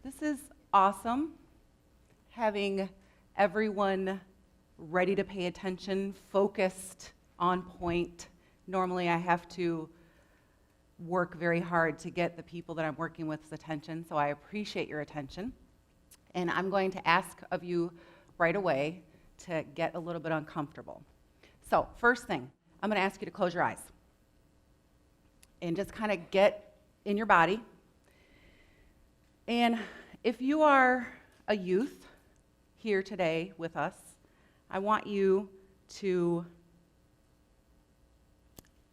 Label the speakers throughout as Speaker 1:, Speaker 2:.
Speaker 1: This is awesome, having everyone ready to pay attention, focused, on point. Normally I have to work very hard to get the people that I'm working with's attention, so I appreciate your attention. And I'm going to ask of you right away to get a little bit uncomfortable. So first thing, I'm going to ask you to close your eyes and just kind of get in your body. And if you are a youth here today with us, I want you to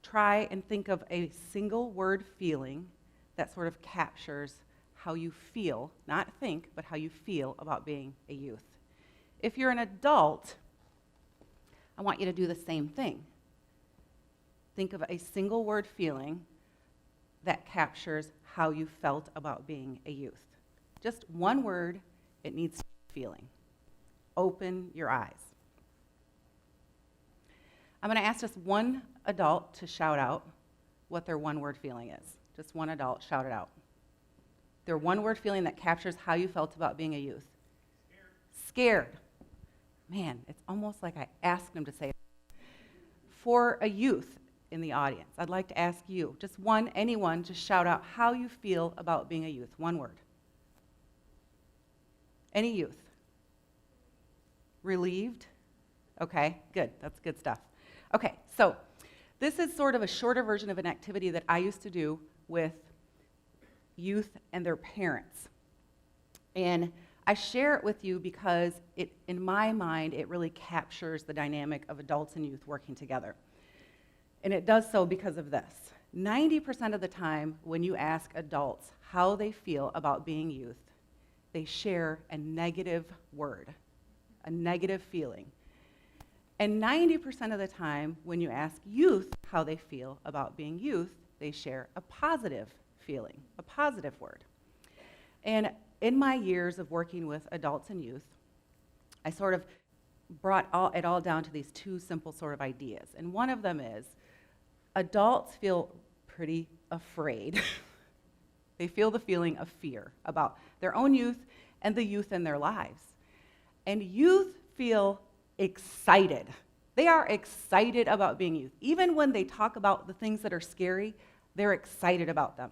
Speaker 1: try and think of a single word feeling that sort of captures how you feel, not think, but how you feel about being a youth. If you're an adult, I want you to do the same thing. Think of a single word feeling that captures how you felt about being a youth. Just one word, it needs to be feeling. Open your eyes. I'm going to ask just one adult to shout out what their one word feeling is. Just one adult, shout it out. Their one word feeling that captures how you felt about being a youth. Scared. Man, it's almost like I asked them to say it. For a youth in the audience, I'd like to ask you, just anyone, just shout out how you feel about being a youth. One word. Any youth? Relieved? Okay, good. That's good stuff. Okay, so this is sort of a shorter version of an activity that I used to do with youth and their parents. And I share it with you because in my mind, it really captures the dynamic of adults and youth working together. And it does so because of this. 90% of the time when you ask adults how they feel about being youth, they share a negative word, a negative feeling. And 90% of the time when you ask youth how they feel about being youth, they share a positive feeling, a positive word. And in my years of working with adults and youth, I sort of brought it all down to these two simple sort of ideas. And one of them is adults feel pretty afraid. They feel the feeling of fear about their own youth and the youth in their lives. And youth feel excited. They are excited about being youth. Even when they talk about the things that are scary, they're excited about them.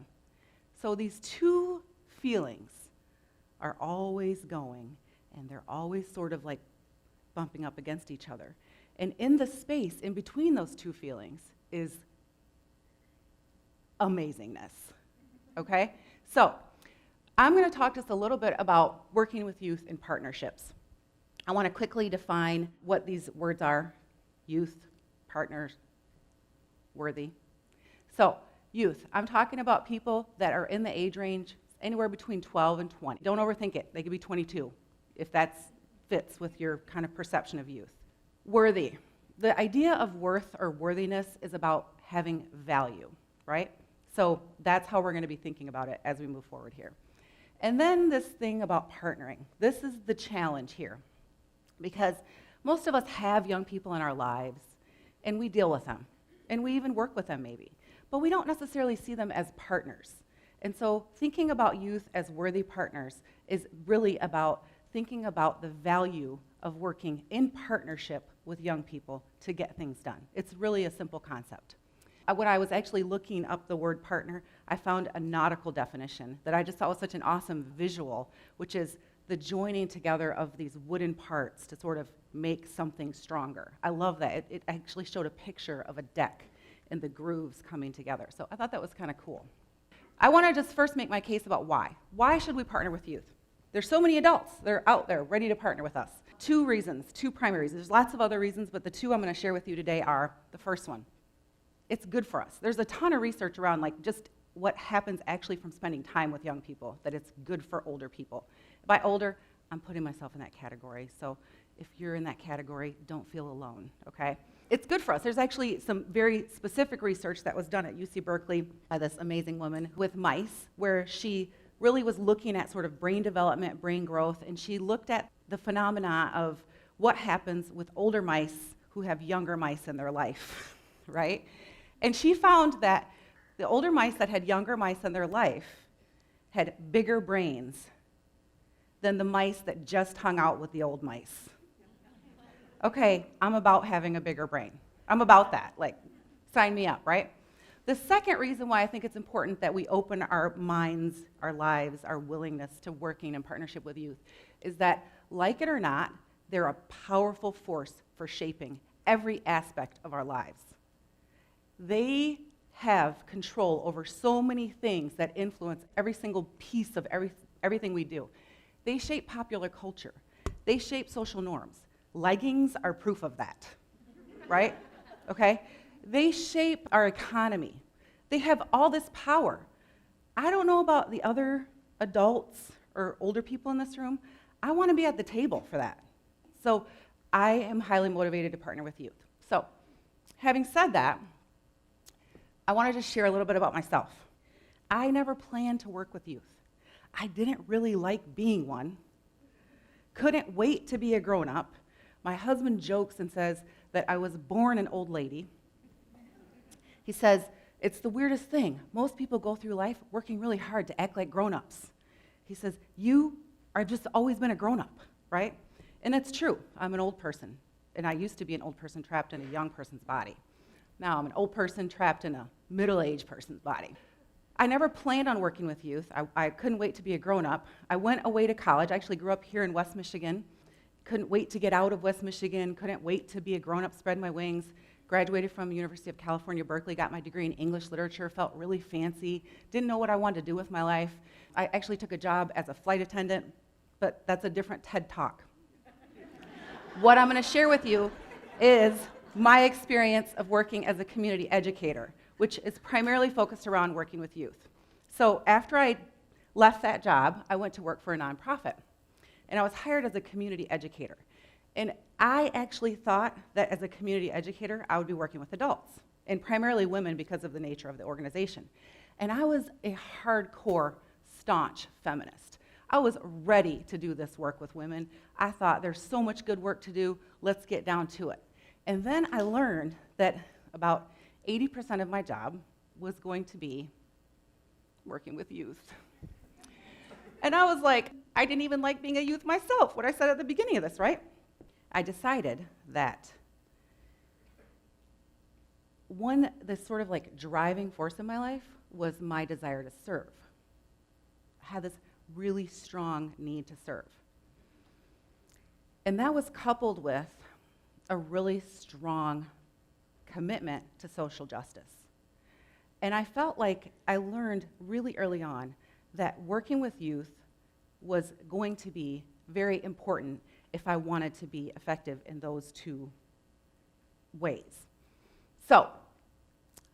Speaker 1: So these two feelings are always going, and they're always sort of like bumping up against each other. And in the space in between those two feelings is amazingness, okay? So I'm going to talk just a little bit about working with youth in partnerships. I want to quickly define what these words are: youth, partners, worthy. So youth, I'm talking about people that are in the age range anywhere between 12 and 20. Don't overthink it. They could be 22 if that fits with your kind of perception of youth. Worthy. The idea of worth or worthiness is about having value, right? So that's how we're going to be thinking about it as we move forward here. And then this thing about partnering. This is the challenge here, because most of us have young people in our lives, and we deal with them, and we even work with them maybe, but we don't necessarily see them as partners. And so thinking about youth as worthy partners is really about thinking about the value of working in partnership with young people to get things done. It's really a simple concept. When I was actually looking up the word partner, I found a nautical definition that I just thought was such an awesome visual, which is the joining together of these wooden parts to sort of make something stronger. I love that. It actually showed a picture of a deck and the grooves coming together. So I thought that was kind of cool. I want to just first make my case about why. Why should we partner with youth? There's so many adults that are out there ready to partner with us. Two reasons, two primary reasons. There's lots of other reasons, but the two I'm going to share with you today are the first one. It's good for us. There's a ton of research around like just what happens actually from spending time with young people, that it's good for older people. By older, I'm putting myself in that category. So if you're in that category, don't feel alone, okay? It's good for us. There's actually some very specific research that was done at UC Berkeley by this amazing woman with mice, where she really was looking at sort of brain development, brain growth, and she looked at the phenomena of what happens with older mice who have younger mice in their life, right? And she found that the older mice that had younger mice in their life had bigger brains than the mice that just hung out with the old mice. Okay, I'm about having a bigger brain. I'm about that. Like, sign me up, right? The second reason why I think it's important that we open our minds, our lives, our willingness to working in partnership with youth is that, like it or not, they're a powerful force for shaping every aspect of our lives. They have control over so many things that influence every single piece of everything we do. They shape popular culture. They shape social norms. Leggings are proof of that, right? Okay? They shape our economy. They have all this power. I don't know about the other adults or older people in this room. I want to be at the table for that. So I am highly motivated to partner with youth. So having said that, I wanted to share a little bit about myself. I never planned to work with youth. I didn't really like being one. Couldn't wait to be a grown-up. My husband jokes and says that I was born an old lady. He says, it's the weirdest thing. Most people go through life working really hard to act like grown-ups. He says, you are just always been a grown-up, right? And it's true. I'm an old person, and I used to be an old person trapped in a young person's body. Now I'm an old person trapped in a middle-aged person's body. I never planned on working with youth. I couldn't wait to be a grown-up. I went away to college. I actually grew up here in West Michigan. Couldn't wait to get out of West Michigan. Couldn't wait to be a grown-up, spread my wings. Graduated from University of California, Berkeley, got my degree in English literature, felt really fancy. Didn't know what I wanted to do with my life. I actually took a job as a flight attendant, but that's a different TED Talk. What I'm going to share with you is my experience of working as a community educator, which is primarily focused around working with youth. So after I left that job, I went to work for a nonprofit, and I was hired as a community educator. And I actually thought that as a community educator, I would be working with adults, and primarily women because of the nature of the organization. And I was a hardcore, staunch feminist. I was ready to do this work with women. I thought there's so much good work to do, let's get down to it. And then I learned that about 80% of my job was going to be working with youth. And I was like, I didn't even like being a youth myself, what I said at the beginning of this, right? I decided that the sort of like driving force in my life was my desire to serve. I had this really strong need to serve. And that was coupled with a really strong commitment to social justice. And I felt like I learned really early on that working with youth was going to be very important if I wanted to be effective in those two ways. So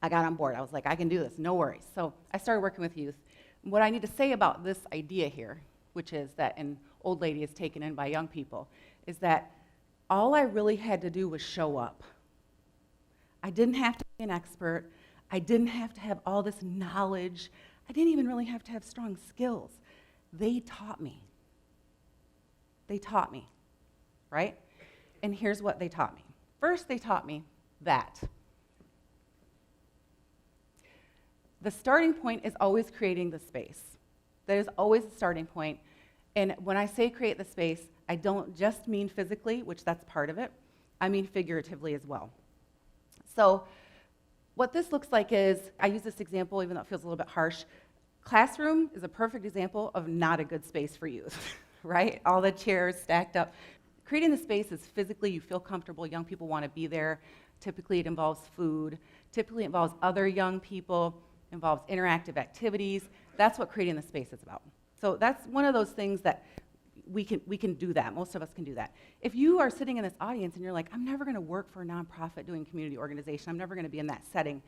Speaker 1: I got on board. I was like, I can do this, no worries. So I started working with youth. What I need to say about this idea here, which is that an old lady is taken in by young people, is that all I really had to do was show up. I didn't have to be an expert. I didn't have to have all this knowledge. I didn't even really have to have strong skills. They taught me. They taught me, right? And here's what they taught me. First, they taught me that the starting point is always creating the space. There's always a starting point. And when I say create the space, I don't just mean physically, which that's part of it. I mean figuratively as well. So what this looks like is, I use this example even though it feels a little bit harsh. Classroom is a perfect example of not a good space for youth, right? All the chairs stacked up. Creating the space is physically, you feel comfortable, young people want to be there. Typically it involves food. Typically it involves other young people, involves interactive activities. That's what creating the space is about. So that's one of those things that we can do that. Most of us can do that. If you are sitting in this audience and you're like, I'm never going to work for a nonprofit doing community organization, I'm never going to be in that setting,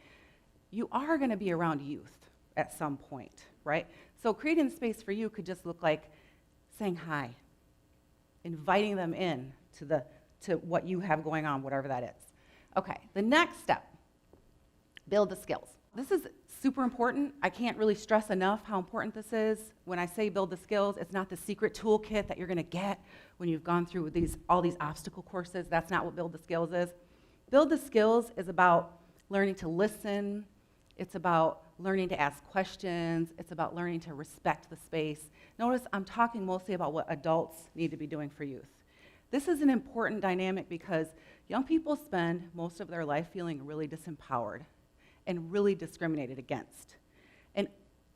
Speaker 1: you are going to be around youth at some point, right? So creating the space for you could just look like saying hi, inviting them in to what you have going on, whatever that is. Okay, the next step, build the skills. This is super important. I can't really stress enough how important this is. When I say build the skills, it's not the secret toolkit that you're going to get when you've gone through all these obstacle courses. That's not what build the skills is. Build the skills is about learning to listen, It's about learning to ask questions. It's about learning to respect the space. Notice I'm talking mostly about what adults need to be doing for youth. This is an important dynamic because young people spend most of their life feeling really disempowered and really discriminated against. And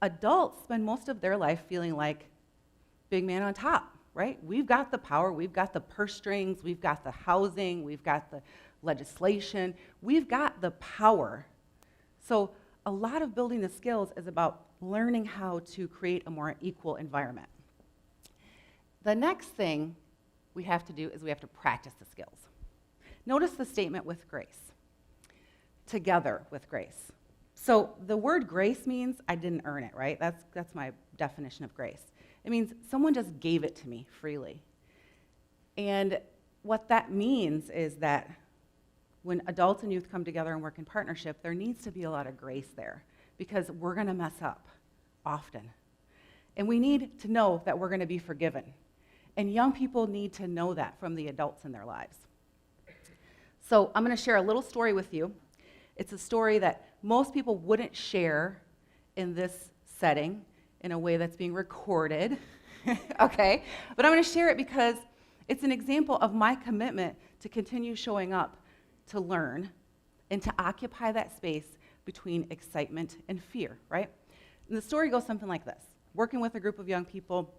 Speaker 1: adults spend most of their life feeling like big man on top, right? We've got the power, we've got the purse strings, we've got the housing, we've got the legislation, we've got the power. So a lot of building the skills is about learning how to create a more equal environment. The next thing we have to do is we have to practice the skills. Notice the statement with grace. Together with grace. So the word grace means I didn't earn it, right? That's my definition of grace. It means someone just gave it to me freely. And what that means is that when adults and youth come together and work in partnership, there needs to be a lot of grace there because we're going to mess up often. And we need to know that we're going to be forgiven. And young people need to know that from the adults in their lives. So I'm going to share a little story with you. It's a story that most people wouldn't share in this setting in a way that's being recorded, okay? But I'm going to share it because it's an example of my commitment to continue showing up to learn and to occupy that space between excitement and fear, right? And the story goes something like this. Working with a group of young people,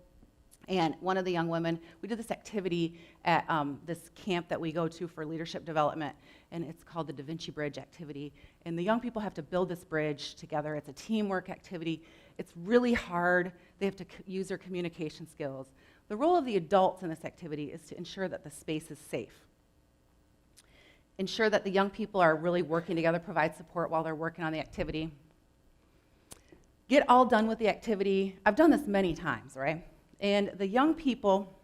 Speaker 1: and one of the young women, we did this activity at this camp that we go to for leadership development, and it's called the Da Vinci Bridge activity. And the young people have to build this bridge together. It's a teamwork activity. It's really hard. They have to use their communication skills. The role of the adults in this activity is to ensure that the space is safe. Ensure that the young people are really working together, provide support while they're working on the activity. Get all done with the activity. I've done this many times, right? And the young people,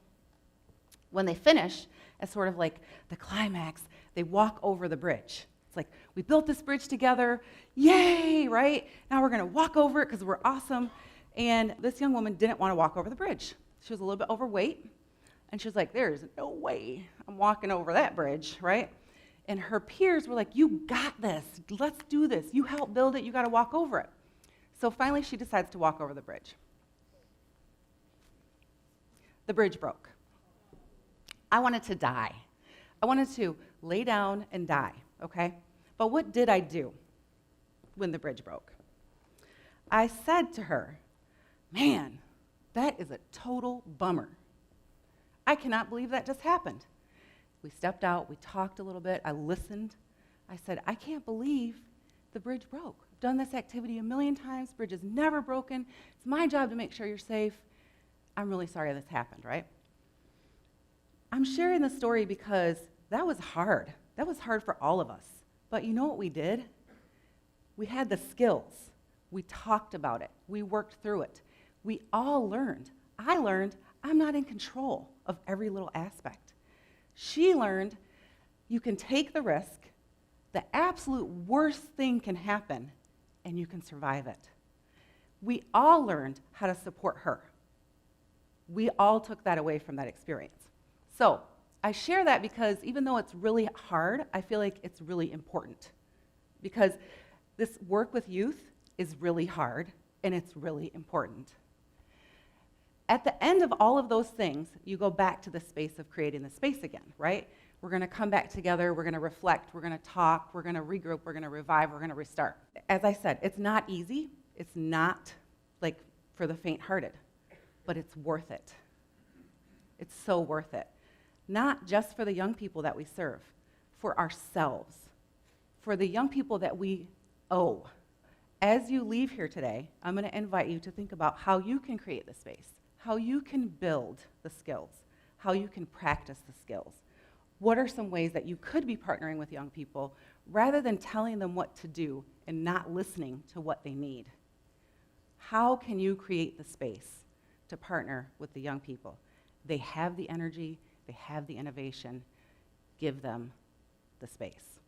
Speaker 1: when they finish, as sort of like the climax, they walk over the bridge. It's like, we built this bridge together, yay, right? Now we're gonna walk over it because we're awesome. And this young woman didn't want to walk over the bridge. She was a little bit overweight, and she was like, there's no way I'm walking over that bridge, right? And her peers were like, you got this, let's do this. You helped build it, you gotta walk over it. So finally she decides to walk over the bridge. The bridge broke. I wanted to die. I wanted to lay down and die, okay? But what did I do when the bridge broke? I said to her, man, that is a total bummer. I cannot believe that just happened. We stepped out, we talked a little bit, I listened. I said, I can't believe the bridge broke. I've done this activity a million times, bridge is never broken. It's my job to make sure you're safe. I'm really sorry this happened, right? I'm sharing this story because that was hard. That was hard for all of us. But you know what we did? We had the skills. We talked about it. We worked through it. We all learned. I learned I'm not in control of every little aspect. She learned you can take the risk, the absolute worst thing can happen, and you can survive it. We all learned how to support her. We all took that away from that experience. So I share that because even though it's really hard, I feel like it's really important. Because this work with youth is really hard, and it's really important. At the end of all of those things, you go back to the space of creating the space again, right? We're going to come back together, we're going to reflect, we're going to talk, we're going to regroup, we're going to revive, we're going to restart. As I said, it's not easy. It's not like for the faint-hearted, but it's worth it. It's so worth it. Not just for the young people that we serve, for ourselves, for the young people that we owe. As you leave here today, I'm going to invite you to think about how you can create the space, how you can build the skills, how you can practice the skills. What are some ways that you could be partnering with young people rather than telling them what to do and not listening to what they need? How can you create the space to partner with the young people? They have the energy, they have the innovation. Give them the space.